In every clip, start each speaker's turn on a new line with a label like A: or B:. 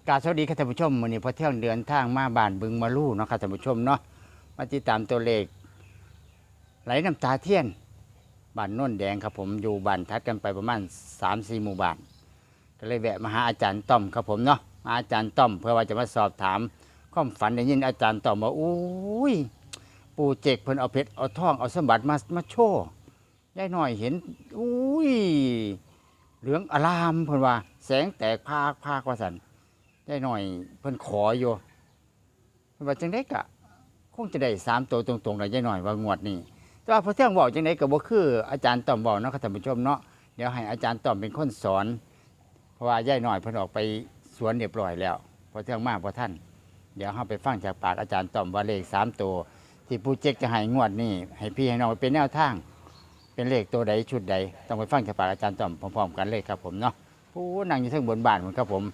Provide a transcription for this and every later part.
A: กราบสวัสดีค่ะท่านผู้ชมวันนี้พอเที่ยงเดือนทางมาบ้านบึงมาลู่เนาะค่ะท่านผู้ชมเนาะมาติดตามตัวเลขไหลน้ำตาเทียนบ้านโน่นแดงครับผมอยู่บ้านทัดกันไปประมาณ3-4 หมู่บ้านก็เลยแวะมาหาอาจารย์ต้อมครับผมเนาะมาอาจารย์ต้อมเพื่อว่าจะมาสอบถามความฝันได้ยินอาจารย์ต้อมว่าอุ้ยปู่เจกเพิ่นเอาเพชรเอาทองเอาสมบัติมาโชว์ยายหน่อยเห็นอุ้ยเหลืองอลามเพิ่นว่าแสงแตกพากว่าสันได้หน่อยเพิ่นขออยู่เพิ่นว่าจังได๋กะคงจะได้3 ตัวตรงๆได้ยายหน่อยว่างวดนี้แต่ว่าพอเที่ยงเว้าจังได๋ก็บ่คืออาจารย์ต้อมเว้าเนาะครับท่านผู้ชมเนาะเดี๋ยวให้อาจารย์ต้อมเป็นคนสอนเพราะว่ายายหน่อยเพิ่นออกไปสวนเรียบร้อยแล้วพอเที่ยงมาบ่ทันเดี๋ยวเฮาไปฟังจากปากอาจารย์ต้อมว่าเลข3 ตัวที่ผู้เจกจะให้งวดนี้ให้พี่ให้น้องเป็นแนวทางเป็นเลขตัวใดชุดใดต้องไปฟังจากปากอาจารย์ต้อมพร้อมๆกันเลยครับผมเนาะผู้นั่งอยู่เทิงบนบ้านเหมือนครับผม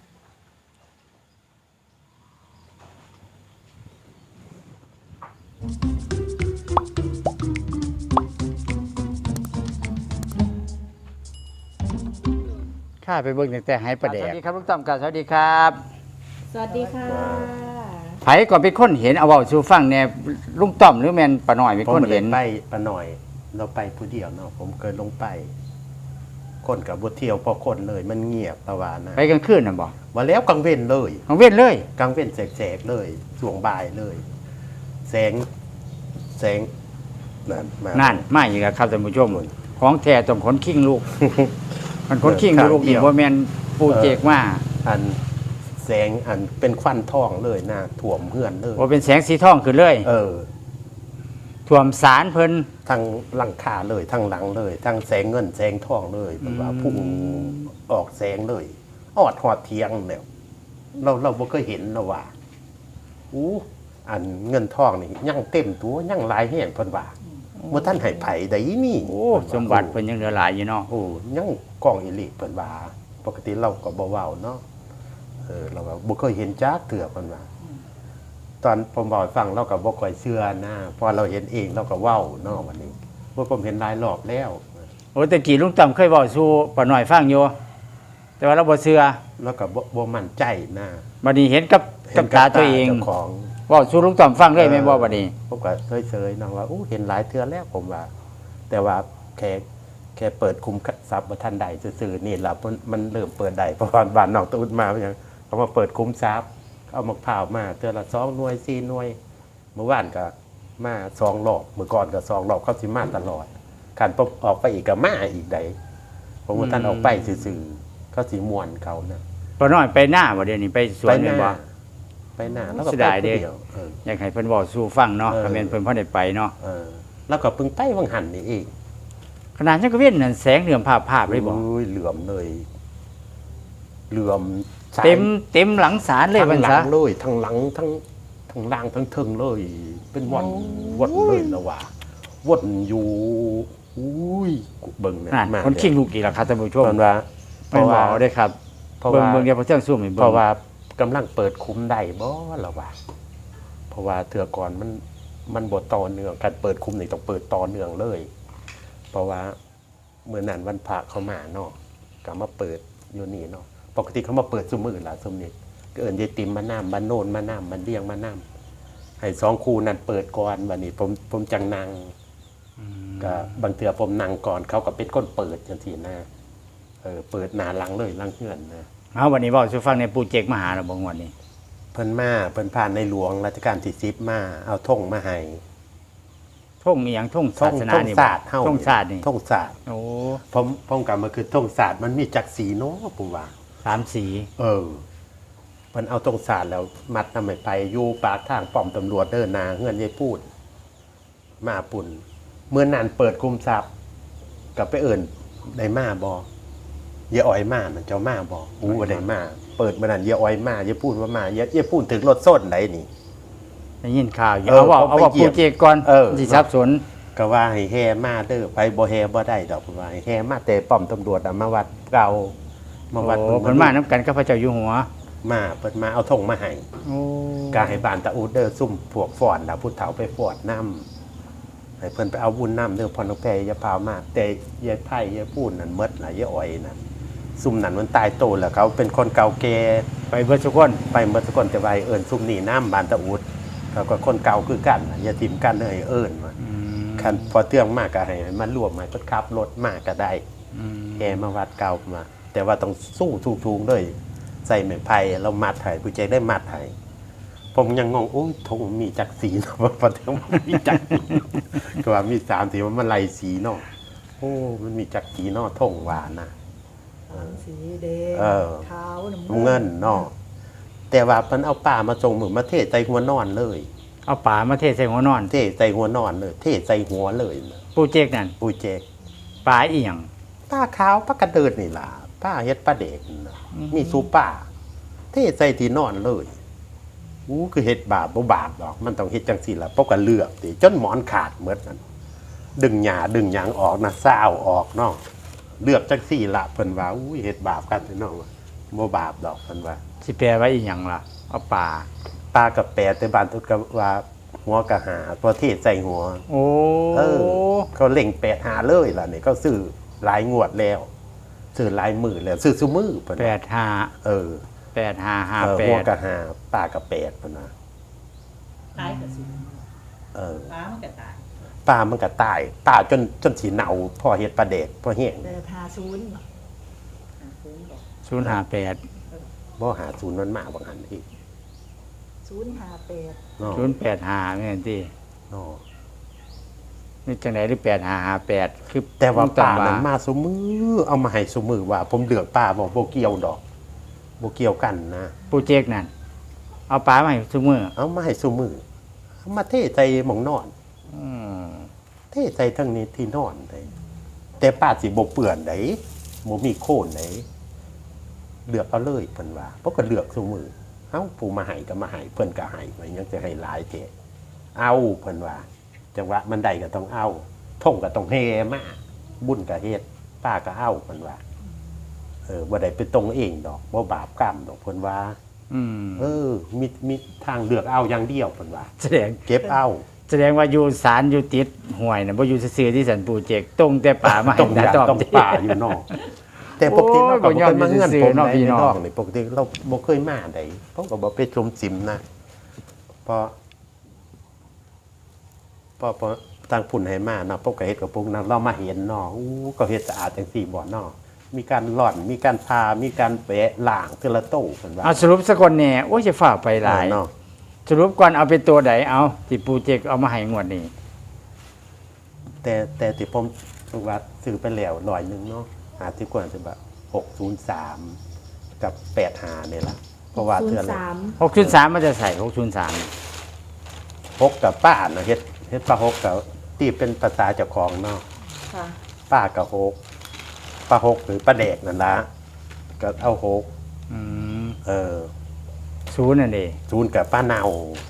A: ข้าไปเบิ่งตั้งแต่ให้ประแดกสวัสดีครับลุงต้อมครับสวัสดีครับ
B: สวัสดีค่ะ
A: ไผก่อนเป็นคนเห็นเอาเว้าสู่ฟังแน่ลุงต้อมหรือแม่นป้าน้อยเป็น
C: ผม
A: คน
C: บ่
A: เห็
C: ได้
A: น
C: ไปปะหน่อย เราไปผู้เดียวเนาะผมเคยลงไป คนกับบ่เที่ยวพอคนเลยมันเงียบประวานะ
A: ไปกลางคืนน่ะบ่
C: ว่าแล้วกลางเว้นเลย
A: ของเว้นเลย
C: กลางเว้นแสกๆเลยช่วงบ่ายเลย แสงนั่นมา
A: นั่นมาอีกแล้วครับท่านผู้ชมของแท้ต้องขนคิงลูก มันขนคิงลูกนี่บ่แม่นปูเจกมา
C: อันแสงอันเป็นควันทองเลยนะท่วมเฮือนเลย
A: บ่เป็นแสงสีทองขึ้นเลย ท่วมสารเพิ่น
C: ทั้งหลังคาเลยทั้งหลังเลยทั้งแสงเงินแสงทองเลยแบบว่าพุ่งออกแสงเลยออดหอดเทียงเนี่ยเราบ่เคยเห็นนะว่าอู้อันเงินทองนี่ยังเต็มตัวยังหลายแห่งเพิ่นว่าบ่ทันให้ไผได้นี่
A: โอ้สมบัติเพิ่นยังเหลือหลายอยู่เนาะ
C: โอ้ยังกองอิลิเพิ่นว่าปกติเราก็บ่เว้าเนาะเราก็บ่เคยเห็นจักเทื่อเพิ่นว่าตอนผมบอกให้ฟังเราก็บ่ค่อยเชื่อนะพอเราเห็นเองเราก็เว้าเนาะวันนี้ว่าผมเห็นหลายรอบแล้ว
A: โอ้แต่กี้ลุงต้อมเคยเว้าสู่ป้าน้อยฟังอยู่แต่ว่าเราบ่เชื่อ
C: แล้วก็บ่มั่นใจนะ
A: บัดนี้เห็นกับตาตัวเอง
C: เจ้าของ
A: เว้าสู่ลุงต้อมฟังเลยแม่นบ่บัดนี้
C: ผมก็เฉยๆนะว่าเห็นหลายเทื่อแล้วผมว่า แต่ว่าแค่เปิดคุมทรัพย์บ่ทันใดซื่อๆนี่ล่ะมันเริ่มเปิดได้เพราะว่าบ้านนอกตะอุดมาเพียงเขามาเปิดคุมทรัพย์เอามะพร้าวมาเทื่อละ2 หน่วย 4 หน่วยเมื่อวานก็มา2 รอบเมื่อก่อนก็2 รอบเขาสิมาตลอดคันออกไปอีกก็มาอีกใดผมว่าท่านออกไปซื่อๆเขาสิม่วนเขานะ
A: ป้าน้อยไปหน้าบ่เดี๋ยวนี้ไปสวนแม่นบ่
C: ไปหน้าแล้วก็
A: เสีย
C: ไป
A: ดาย
C: คน
A: เด้
C: เดียว
A: อยากให้เพิ่นเว้าสู่ฟังเนาะ
C: เออ
A: ก็แม่นเพิ่นพอได้ไปเนาะ
C: แล้วก็เพิ่งไปวังหันนี่เอง
A: ขนาดจังก็เว้นนั่นแสงเหลื่อมภาพเลยบ่
C: โอ้ยเหลื่อมเลยเหลื่อมสาย
A: เต็มหลังศาลเลย
C: ทั้
A: มัน
C: งหลั
A: ซะ
C: งเลยทั้งหลังทั้งล่างทั้งเทิงเลย เป็นวนเลยแล้วว่าวนอยู่อุ้ยเบิ่งเนี่ย
A: นั่น
C: มา
A: คนคิงลูกอีกแล้วครับท่านผู้ชม
C: ตอนว่าเพ
A: ไม่
C: ราะ
A: บ
C: ว่า
A: อกได้ครับ
C: เพราะ
A: เบิ่ง
C: ว่า
A: เดี๋ยวพอเที่ยงสู้ให้
C: เพ
A: เบิ่ง
C: ราะว่ากำลังเปิดคุ้มได้บ่ล่ะว่าเพราะว่าเถื่อก่อนมันบ่ต่อเนื่องการเปิดคุ้มนี่ต้องเปิดต่อเนื่องเลย เพราะว่าเมื่อนั้นวันพระเขามาเนาะก็มาเปิดอยู่นี่เนาะปกติเขามาเปิดซุมื้อล่ะซุมนี้ก็เอิ้นยายติมมาน้ำบ้านโน่นมาน้ำบ้านเลี้ยงมาน้ำให้2 คู่นั้นเปิดก่อนบัดนี้ผมจังนั่งก็บางเทื่อผมนั่งก่อนเขาก็เป็นคนเปิดจังซี่นะเปิดหน้าหลังเลยหลังเฮือนนะ
A: เอาวันนี้เว้าสู่ฟังในปู่เจกมาหาเราบ่งวดนี้
C: เพิ่นผ่านในหลวงรัชกาลที่10มาเอาธงมาให้
A: ท่งอีหยังท่งศาสนานี่
C: ศาสตร์เฮา
A: ท่งศาสตร์นี่
C: ธงศาสตร์
A: โอ้
C: ผมกลับมาคือธงศาสตร์มันมีจักสีเนาะผมว่า
A: 3 สี
C: เพิ่นเอาธงศาสตร์แล้วมัดนำให้ไปอยู่ปากทางป้อมตำรวจเด้อนาเฮือนยายพูดมาปุ่นเมื่อนั้นเปิดคุมทรัพย์ก็ไปเอิ้นได้มาบ่อย่าอ้อยมานั่นเจ้ามาบ่อู้บ่ได้มาเปิดเมื่อนั้นอย่าอ้อยมาอย่าพูดว่ามาอย่าพูดถึงรถส้นไหนนี่
A: ได้ยินข่าวอยู่
C: เออ
A: เอาว่า
C: ผมไปเหยีย
A: ปู่
C: บ
A: เจกก่อน สิสับสน
C: ก็ว่าให้แห่มาเด้อไปบ่แห่บ่ได้ดอกว่าให้แห่มาแต่ป้อมตำรวจมาวัดเก่ามาวัด
A: โอ้เพิ่นมานํกันกับพระเจ้าอยู่หัว
C: มาเพิ่นมาเอาธงมาให้
A: โอ้
C: กาให้บ้านตะอูดเด้อซุ่มพวกฟ้อนน่ะผู้เฒ่าไปฟ้อนนำให้เพิ่นไปเอาบุญนำเด้อพ่อน้องแพรอย่าพามาแต่ยายไผ่ยายพูดนั่นหมดน่ะยายอ้อยน่ะ ซุ่มนั้นมันตายโตแล้วเขาเป็นคนเก่าแก่
A: ไปเบิดทุกคน
C: ไปเมื่อสกลจะไปเอิญซุ่มนี่น้ำบานตะอุดเขาก็คนเก่าคือกันน่ะอย่าทิมกันเลยเอิญว่าคันพอเตื้องมากก็ให้มันรวมมาเพิ่นขับรถมากก็ได้แกมาวัดเก่ามา แต่ว่าต้องสู้ทุกๆเลยใส่ไม้ไผ่เรามัดไห้ผู้ใจได้มัดไห้ผมยังงงโอ้ยธงมีจักสีเนาะพอเตื้องมีจักสีก็ว่ามี3สีมันไล่สีเนาะโอ้มันมีจักสีเนาะธงหวานนะ
B: สีแดง
C: เออ
B: ขาว
C: เงินเนาะแต่ว่ามันเอาป่ามาจงมือมาเทใส่หัวนอนเลย
A: เอาป่ามาเทใส่หัวนอน
C: เทใส่หัวนอนเลย เทใส่หัวเลย
A: ปูเจกนั่น
C: ปูเจก
A: ป่าอีหยัง
C: ป้าขาวป้ากระเดิดนี่ล่ะป้าเฮ็ดป้าเด็กน่ะมีสูป้า เทใส่ที่นอนเลยอู้คือเฮ็ดบาปบ่บาปดอก มันต้องเฮ็ดจังซี่ล่ะเพราะก็เลือกติจนหมอนขาดหมดนั่นดึงหญ้าดึงหยังออกนะซ่าวออกเนาะเลือกจังซี่ล่ะเพิ่นว่าอุ้ยเฮ็ดบาปกันพี่น้องว่าบ่บาปดอกเพิ่นว่า
A: สิแปลว่าอีหยังล่ะเอาป่า
C: ปลากับแปดแต่บ้านทุกกับว่าหัวกะหาพอเทศใส่หัว
A: โอ้
C: เขาเล่ง8 หาเลยล่ะนี่เขาซื้อหลายงวดแล้วซื้อหลายมือแล้วซื้อซุมือเพิ่น
A: 85
C: เออ หัวกะ
A: 8558
C: หาปลากับแปดเพิ่นนะ
B: ตายกับสูง
C: เออ
B: ฟ้ามันก็ตาย
C: ปลามันก็ตายตายจนสิเน่าพอเฮ็ดปลาเด็กพอแห้ง
B: แต่ทาศูนย์บอก
A: 058
C: บ่หาศูนย์มันมาบางหันอีก
B: 058
C: เนาะ
A: 085แม่นติ
C: เนาะ
A: นี่จังได๋หรือ8558คือ
C: แต่ว่าปลา
A: ต้
C: นั้
A: อง
C: นมาซุมือเอามาให้ซุมือว่า ผมเลือกปลาบ่เกี่ยวดอกบ่เกี่ยวกันนะ
A: ปูเจกนั่นเอาป่ามาให้ซุมื้อ
C: เอามาให้ซุมือเอามาเทใส่หมองนอน
A: อืม
C: เทใส่ทั้งนี้ที่นอนได้แต่ป้าสิบ่เปื่อนได้บ่มีโคนได้เลือกเอาเลยเพิ่นว่าเพราะก็เลือกซุมือเอ้าผู้มาให้ก็มาให้เพิ่นก็ให้ไว้ยังจะให้หลายแท้เอาเพิ่นว่าจังหวะมันได้ก็ต้องเอาท่งก็ต้องเฮมาบุญก็เฮ็ดป้าก็เอาเพิ่นว่าบ่ได้ไปตรงเองดอกบ่บาปกรรมดอกเพิ่นว่า
A: อืม
C: มีทางเลือกเอาอย่างเดียวเพิ่นว่า
A: แสดง
C: เก็บเอา
A: แสดงว่าอยู่ศาลอยู่ติดห่วยน่ะบ่อยู่ซื่อๆที่สันปูเจกตรงแต่ป่ามาให้
C: ต้อง
A: ตา
C: อยาก
A: ตอบ
C: ต้องป่าอยู่นอก แต่ปกติเราก็บ่เคยมาเงื่อนผม
A: นอก
C: ใน
A: พี่น้อง
C: นอกนี่ปกติเราบ่เคยมาได้ผมก็บ่ไปชมสิมนะเพราะทางพุ่นให้มาเนาะผมก็เฮ็ดกับพวกนั้นเรามาเห็นเนาะอู้ก็เฮ็ดสะอาดจังซี่บ่เนาะมีการหล่อนมีการทามีการแปะล้างเทื่อละโต้เพิ่นว่า
A: เอาสรุปสักคนแน่โอ้ยจะฝ่าไปหลาย
C: เนาะ
A: สรุปก่อนเอาเป็นตัวใดเอาที่ปูเจกเอามาให้งวดนี้
C: แต่ที่ผมว่าซื้อไปแล้ว100เนาะหาที่กว่าจะแบบ603กับ85นี่ล่ะเพราะว่าเทื่อละ
A: 603มันจะใส่603
C: 6กับป้าเนาะเฮ็ดปลา6กับที่เป็นภาษาเจ้าของเนาะ
B: ค่ะ
C: ป้ากับ6ปลา6หรือปลาแดกนั่นละก็เอา6
A: อืม
C: 0
A: นั่นเด้
C: กับป้าเนา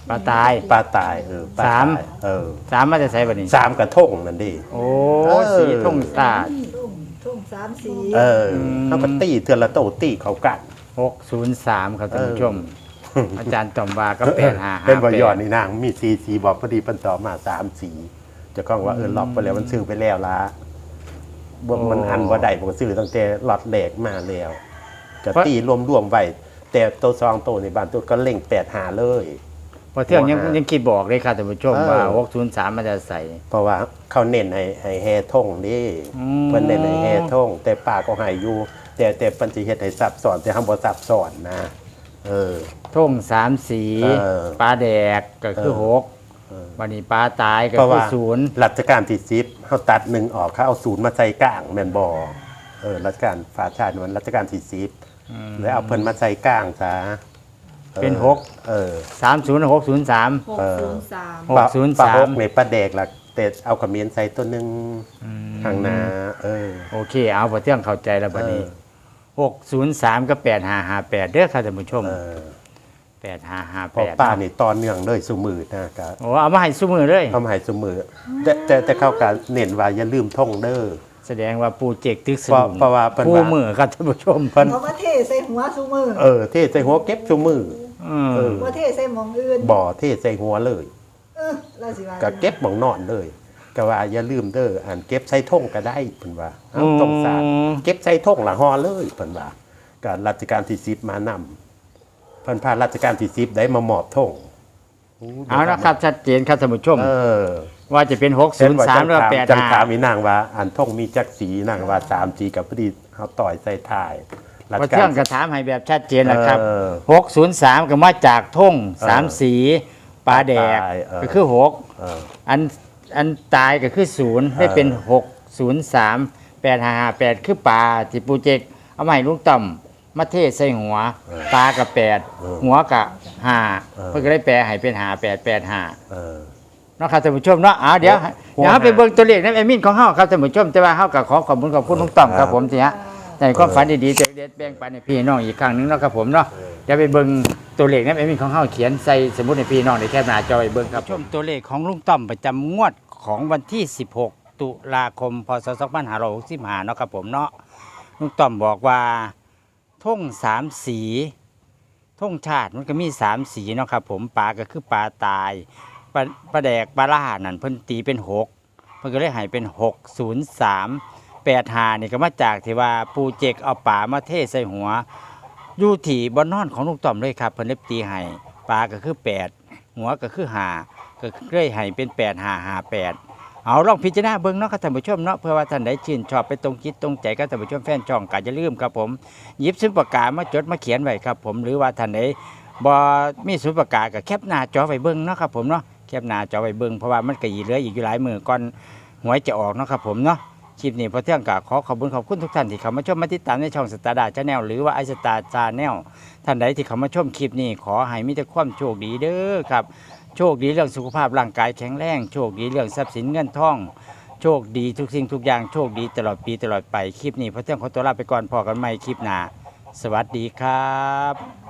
A: ปลาตาย
C: ป้าตายป้า
A: สาม
C: ตาย
A: 3มันจะใส่บัดนี้
C: 3กับทงนั่นดิ
A: โอ้
C: เออ
A: สีทงตาด
B: ทุ่ง3 สี
C: เขาก็ตีเทือละโตตีเขากัน
A: 603ครับท่านผู้ชม อาจารย์ตอมว่าก็8558
C: เป็นบ่ยอนนี่นางมีสีบอกพอดีเพิ่นต่อมา3สีเจ้าของว่าล็อกไปแล้วมันซื้อไปแล้วล่ะบ่มันอันบ่ได้บ่ซื้อตั้งแต่ล็อตแรกมาแล้วก็ตีรวมๆไว้แต่ตัว2ตัวในบ้านตัวก็เล่ง85เลย
A: พอเที่ยงยังคิดบอกเลยค่ะท่านผู้ชมว่า603มันจะใส่
C: เพราะว่าเขาเน้นให้แห่ทงนี่
A: อืม
C: เพิ่นเน้นให้แห่ทงแต่ป้าก็ให้อยู่แต่เพิ่นสิเฮ็ดให้ซับซ้อนแต่เฮาบ่ซับซ้อนนะ
A: ทง3 สี ปลาแดกก็คือ6วันนี้ปลาตายก็
C: เพราะ
A: คือ
C: ว่า
A: 0
C: รัชกาลที่10เฮาตัด1ออกเขาเอา0มาใส่กลางแม่นบ่รัชกาลฝ่าชาติมันรัชกาลที่10แล้วเอาเพิ่นมาใส่กลางซะ
A: เป็น6 30 603
B: 603
C: ปลา
A: 603
C: หกในปลาแดกล่ะแต่เอาขมิ้นใส่ตัวหนึงข้างหน้า
A: โอเคเอาพอเที่ยงเข้าใจแล้วบัดนี้603กับ8558เด้อค่ะท่านผู้ชม
C: พอป้า
A: 8558
C: นี่ตอนเนื่องเลยซุมือนะก็
A: โอ้เอามาให้ซุมือเลย
C: ทำให้ซุมือแต่เข้ากันเน้นว่าอย่าลืมท่องเด้อ
A: แสดงว่าปูเจกตึกส
C: เพราะว่าเพิ่น
A: ปู
C: ว่า
A: มือครับท่านผู้ชม
C: เพิ่น
B: เอามาเทใส่หัวซุมือ
C: เทใส่หัวเก็บซุมือ
B: ว่าเทใส่หมองอื่น
C: บ่เทใส่หัวเลย
B: เราสิว่า
C: ก็เก็บหมองนอนเลย ก็ แต่ว่าอย่าลืมเด้ออันเก็บใส่ท่งก็ได้เพิ่นว่าเอาต้องสาดเก็บใส่ท่งละห่อเลยเพิ่นว่าการรัชกาลที่10มานำเพิ่นพารัชกาลที่10ได้มามอบท่ง
A: เอาละครับชัดเจนครับท่านผู้ชม ว่าจะเป็น603หรือว่า
C: จังถาม
A: 85
C: มีนางว่าอันท่งมีจักสีนางว่า3สีกับพอดีเฮาต่อยใส่ท้ายรัช
A: พอ
C: กา
A: เที่ย
C: ล
A: งกระถามให้แบบชัดเจนนะครับ
C: เออ
A: 603ก็มาจากท่ง3สีปลาแดก
C: ปลาตายเออ
A: ก็คือ
C: เออ
A: 6อันตายก็คือ0ได้เป็น603 8558คือปลาที่ปูเจกเอามาให้ลุงต่อมมาเทใส่หัวปลากับ8หัวกับ5เพิ่นก็ได้แปลให้เป็น5885
C: เออ
A: เนาะครับท่านผู้ชมเนาะเดี๋ยวเราไปเบิ่งตัวเลขในแอดมินของเฮาครับท่านผู้ชมแต่ว่าเฮาก็ขอขอบคุณลุงต่อมครับผมสิฮะในความฝันดีๆใจเด็ดแบ่งปันให้พี่น้องอีกครั้งหนึงเนาะครับผมเนาะเดี๋ยวไปเบิ่งตัวเลขในแอดมินของเฮาเขียนใส่สมุดให้พี่น้องได้แคปหน้าจอไปเบิ่งครับชมตัวเลขของลุงต่อมประจำงวดของวันที่16ตุลาคมพศ2565เนาะครับผมเนาะลุงต่อมบอกว่าธง3สีธงชาติมันก็มี3สีเนาะครับผมปลาก็คือปลาตายปลาแดกปลาล่านั่นเพิ่นตีเป็น6เพิ่นก็เลยให้เป็น60385นี่ก็มาจากที่ว่าปูเจกเอาปลามาเทใส่หัวอยู่ที่บ่อนอนของลุงต่อมเลยครับเพิ่นเลยตีให้ปลาก็คือ8หัวก็คือ5ก็เลยให้เป็น8558เอาลองพิจารณาเบิ่งเนาะครับท่านผู้ชมเนาะเพื่อว่าท่านใดชื่นชอบไปตรงจิตตรงใจกับท่านผู้ชมแฟนช่องก็อย่าลืมครับผมหยิบซุ้มปากกามาจดมาเขียนไว้ครับผมหรือว่าท่านใดบ่มีซุ้มปากกาก็แคปหน้าจอไว้เบิ่งเนาะครับผมเนาะแคปหน้าจอไว้เบิ่งเพราะว่ามันก็อีเหลืออีกอยู่หลายมื้อก่อนหวยจะออกเนาะครับผมเนาะคลิปนี้พอเที่ยงก็ขอขอบคุณทุกท่านที่เข้ามาชมมาติดตามในช่องสตาร์ดาชาแนลหรือว่าไอสตาร์ชาแนลท่านใดที่เข้ามาชมคลิปนี้ขอให้มีแต่ความโชคดีเด้อครับโชคดีเรื่องสุขภาพร่างกายแข็งแรงโชคดีเรื่องทรัพย์สินเงินทองโชคดีทุกสิ่งทุกอย่างโชคดีตลอดปีตลอดไปคลิปนี้พอเที่ยงขอตัวลาไปก่อนพอกันใหม่คลิปหน้าสวัสดีครับ